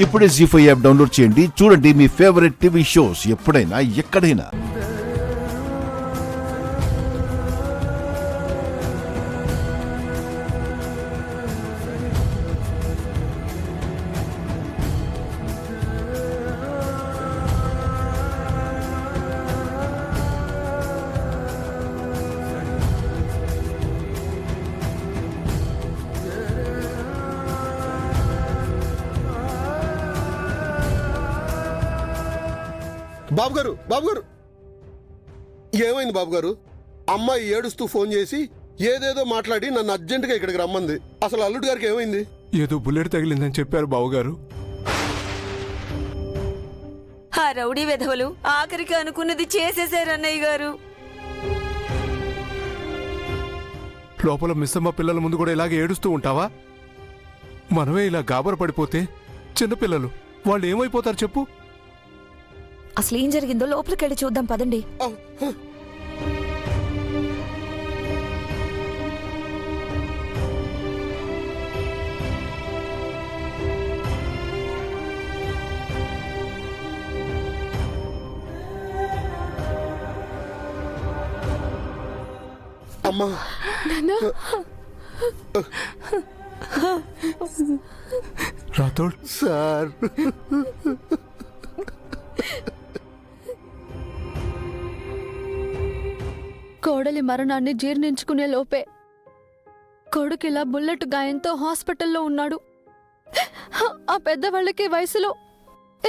ఇప్పుడే జీ5 app download చేయండి. చూడండి మీ ఫేవరెట్ టీవీ షోస్ ఎప్పుడైనా ఎక్కడైనా. బాబు గారు ఏమైంది బాబు గారు? అమ్మాయి ఏడుస్తూ ఫోన్ చేసి ఏదేదో మాట్లాడి నన్ను అర్జెంటుగా ఇక్కడికి రమ్మంది. అసలు అల్లుడు గారికి ఏమైంది? ఏదో బుల్లెట్ తగిలిందని చెప్పారు బావగారు. ఆ రౌడీ వెధవలు ఆఖరికి అనుకున్నది చేసేశారు అన్నయ్య గారు. లోపల మిస్సమ్మ పిల్లల ముందు కూడా ఇలాగే ఏడుస్తూ ఉంటావా? మనమే ఇలా గాబర పడిపోతే చిన్నపిల్లలు వాళ్ళు ఏమైపోతారు చెప్పు? అసలు ఏం జరిగిందో లోపలికి వెళ్ళి చూద్దాం పదండి. అమ్మా రాథోడ్ సార్, కోడలి మరణాన్ని జీర్ణించుకునే లోపే కొడుకిలా బుల్లెట్ గాయంతో హాస్పిటల్లో ఉన్నాడు. ఆ పెద్దవాళ్ళకి వయసులో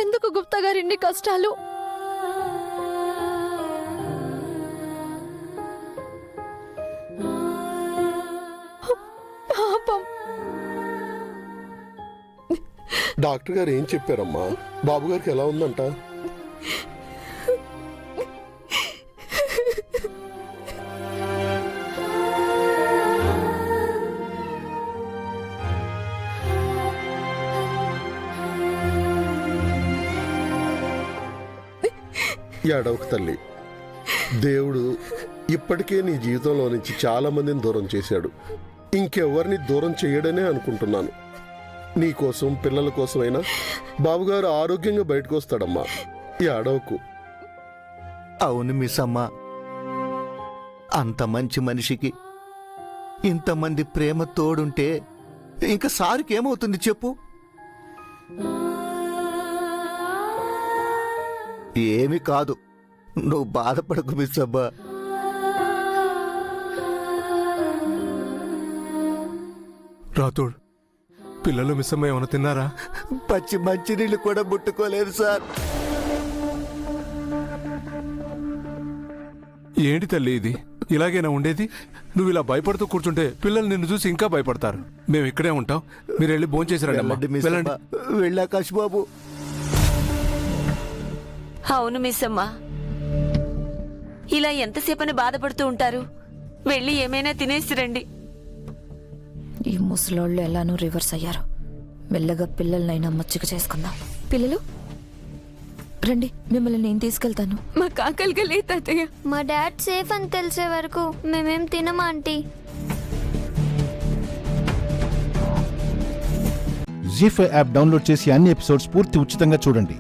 ఎందుకు గుప్తా గారు ఇన్ని కష్టాలు? పాపం. డాక్టర్ గారు ఏం చెప్పారమ్మా? బాబు గారికి ఎలా ఉందంట? ఏడవకు తల్లి. దేవుడు ఇప్పటికే నీ జీవితంలో నుంచి చాలా మందిని దూరం చేశాడు. ఇంకెవరిని దూరం చేయడనే అనుకుంటున్నాను. నీ కోసం, పిల్లల కోసమైనా బాబుగారు ఆరోగ్యంగా బయటకు వస్తాడమ్మా. ఏడవకు. అవును మిస్ అమ్మ, అంత మంచి మనిషికి ఇంతమంది ప్రేమ తోడుంటే ఇంకా సారికి ఏమవుతుంది చెప్పు? ఏమి కాదు, నువ్వు బాధపడకు మిస్ అమ్మా. రాథోడ్, పిల్లలు మిస్సమ్మ ఏమైనా తిన్నారా? పచ్చి మంచినీళ్ళు కూడా ముట్టుకోలేదు సార్. ఏంటి తల్లి ఇది? ఇలాగైనా ఉండేది? నువ్వు ఇలా భయపడుతూ కూర్చుంటే పిల్లలు నిన్ను చూసి ఇంకా భయపడతారు. మేము ఇక్కడే ఉంటాం, మీరు వెళ్ళి భోంచేసి రండి అమ్మా. వెళ్ళండి మిస్ అమ్మ. వెళ్ళాకాశ్ బాబు. అవును మిస్సమ్మ, ఇలా ఎంతసేపని బాధపడుతూ ఉంటారు? వెళ్ళి ఏమైనా తినేసి రండి. ఈ ముసలోళ్ళు ఎలానూ రివర్స్ అయ్యారు. మెల్లగా పిల్లలనైనా మచ్చిక చేసుకుందాం. పిల్లలు రండి, మిమ్మల్ని నేను తీసుకెళ్తాను. మా కాకలిగా లేదు తాతయ్య. మా డాడ్ సేఫ్ అని తెలిసే వరకు మేమేం తినమా ఆంటీ. జీ5 యాప్ డౌన్లోడ్ చేసి అన్ని ఎపిసోడ్స్ పూర్తి ఉచితంగా చూడండి.